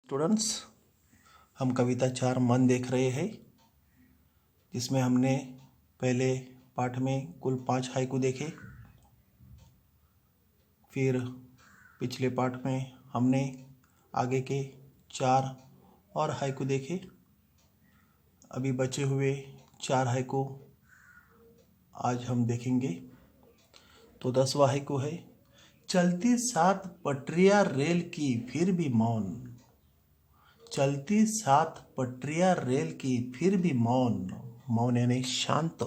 Students, हम कविता 4 मन देख रहे हैं, जिसमें हमने पहले पाठ में कुल 5 हाइकू देखे। फिर पिछले पाठ में हमने आगे के 4 और हाइकू देखे। अभी बचे हुए 4 हाइकू आज हम देखेंगे। तो 10वां हाइकू है, चलती 7 पटरियां रेल की फिर भी मौन। चलती 7 पटरियां रेल की फिर भी मौन। मौन यानी शांत।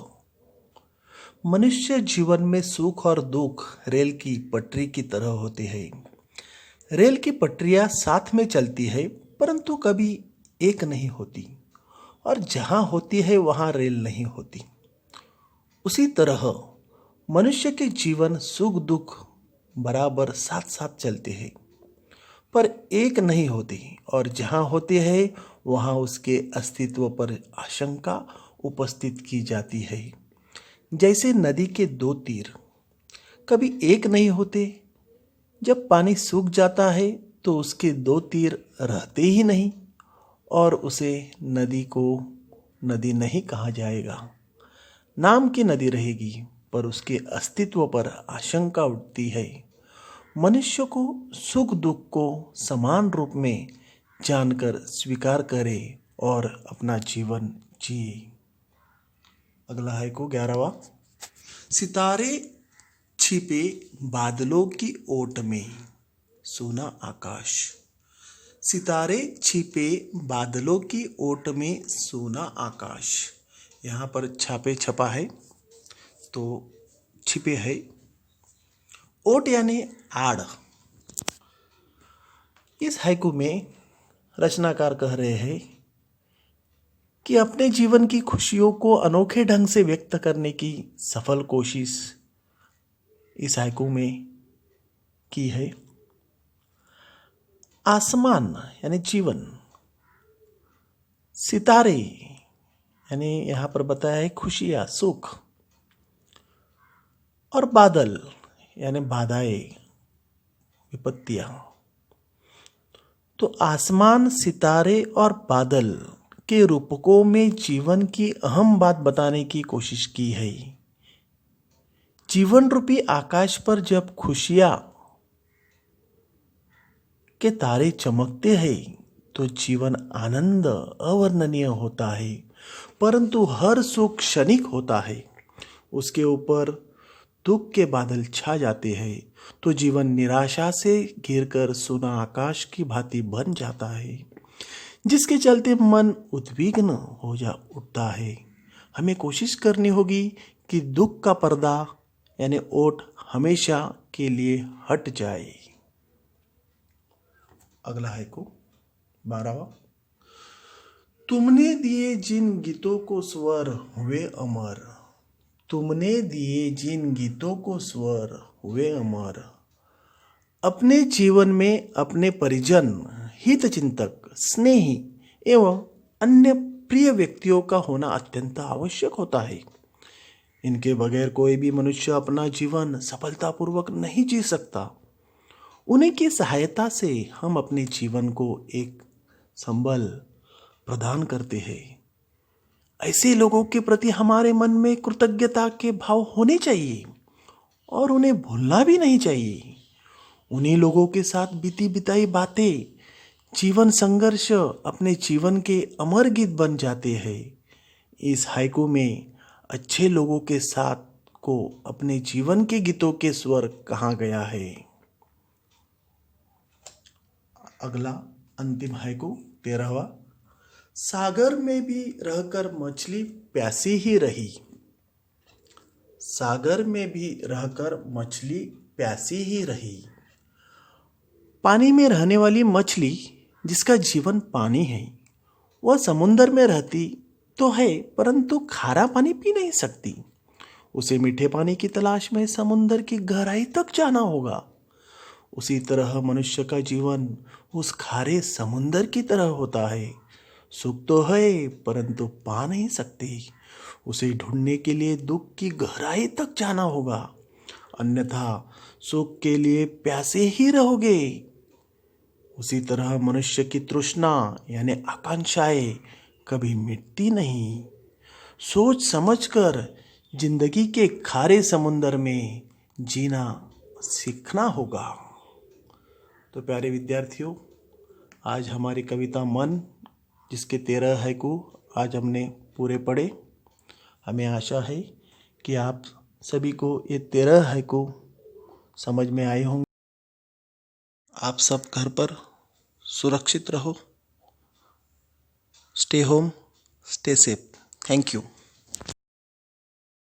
मनुष्य जीवन में सुख और दुख रेल की पटरी की तरह होते हैं। रेल की पटरियां साथ में चलती है, परंतु कभी एक नहीं होती, और जहां होती है वहां रेल नहीं होती। उसी तरह मनुष्य के जीवन सुख दुख बराबर साथ साथ चलते हैं, पर एक नहीं होती, और जहाँ होते हैं वहाँ उसके अस्तित्व पर आशंका उपस्थित की जाती है। जैसे नदी के 2 तीर कभी एक नहीं होते। जब पानी सूख जाता है तो उसके 2 तीर रहते ही नहीं, और उसे नदी को नदी नहीं कहा जाएगा। नाम की नदी रहेगी, पर उसके अस्तित्व पर आशंका उठती है। मनुष्य को सुख दुख को समान रूप में जानकर स्वीकार करे और अपना जीवन जिए। अगला है को 11वां, सितारे छिपे बादलों की ओट में सोना आकाश। सितारे छिपे बादलों की ओट में सोना आकाश। यहाँ पर छापे छपा है, तो छिपे है। ओट यानी आड़। इस हाइकू में रचनाकार कह रहे हैं कि अपने जीवन की खुशियों को अनोखे ढंग से व्यक्त करने की सफल कोशिश इस हाइकू में की है। आसमान यानी जीवन, सितारे यानी यहाँ पर बताया है खुशियाँ सुख, और बादल यानी बाधाएं विपत्तियां। तो आसमान, सितारे और बादल के रूपकों में जीवन की अहम बात बताने की कोशिश की है। जीवन रूपी आकाश पर जब खुशियां के तारे चमकते हैं तो जीवन आनंद अवर्णनीय होता है, परंतु हर सुख क्षणिक होता है। उसके ऊपर दुख के बादल छा जाते हैं तो जीवन निराशा से घिरकर सुना आकाश की भांति बन जाता है, जिसके चलते मन उद्विग्न हो जा उठता है। हमें कोशिश करनी होगी कि दुख का पर्दा यानी ओट हमेशा के लिए हट जाए। अगला है को 12वां, तुमने दिए जिन गीतों को स्वर हुए अमर। तुमने दिए जिन गीतों को स्वर हुए अमर। अपने जीवन में अपने परिजन, हित चिंतक, स्नेही एवं अन्य प्रिय व्यक्तियों का होना अत्यंत आवश्यक होता है। इनके बगैर कोई भी मनुष्य अपना जीवन सफलतापूर्वक नहीं जी सकता। उन्हीं की सहायता से हम अपने जीवन को एक संबल प्रदान करते हैं। ऐसे लोगों के प्रति हमारे मन में कृतज्ञता के भाव होने चाहिए और उन्हें भूलना भी नहीं चाहिए। उन्हीं लोगों के साथ बीती बिताई बातें, जीवन संघर्ष अपने जीवन के अमर गीत बन जाते हैं। इस हाइकू में अच्छे लोगों के साथ को अपने जीवन के गीतों के स्वर कहा गया है। अगला अंतिम हाइकू 13वां, सागर में भी रहकर मछली प्यासी ही रही। सागर में भी रहकर मछली प्यासी ही रही। पानी में रहने वाली मछली जिसका जीवन पानी है, वह समुद्र में रहती तो है, परंतु खारा पानी पी नहीं सकती। उसे मीठे पानी की तलाश में समुद्र की गहराई तक जाना होगा। उसी तरह मनुष्य का जीवन उस खारे समुद्र की तरह होता है। सुख तो है, परंतु पा नहीं सकते। उसे ढूंढने के लिए दुख की गहराई तक जाना होगा, अन्यथा सुख के लिए प्यासे ही रहोगे। उसी तरह मनुष्य की तृष्णा यानी आकांक्षाएं कभी मिटती नहीं। सोच समझकर जिंदगी के खारे समुंदर में जीना सीखना होगा। तो प्यारे विद्यार्थियों, आज हमारी कविता मन, जिसके 13 हाइकू आज हमने पूरे पढ़े। हमें आशा है कि आप सभी को ये 13 हाइकू समझ में आए होंगे। आप सब घर पर सुरक्षित रहो। Stay home, stay safe. Thank you.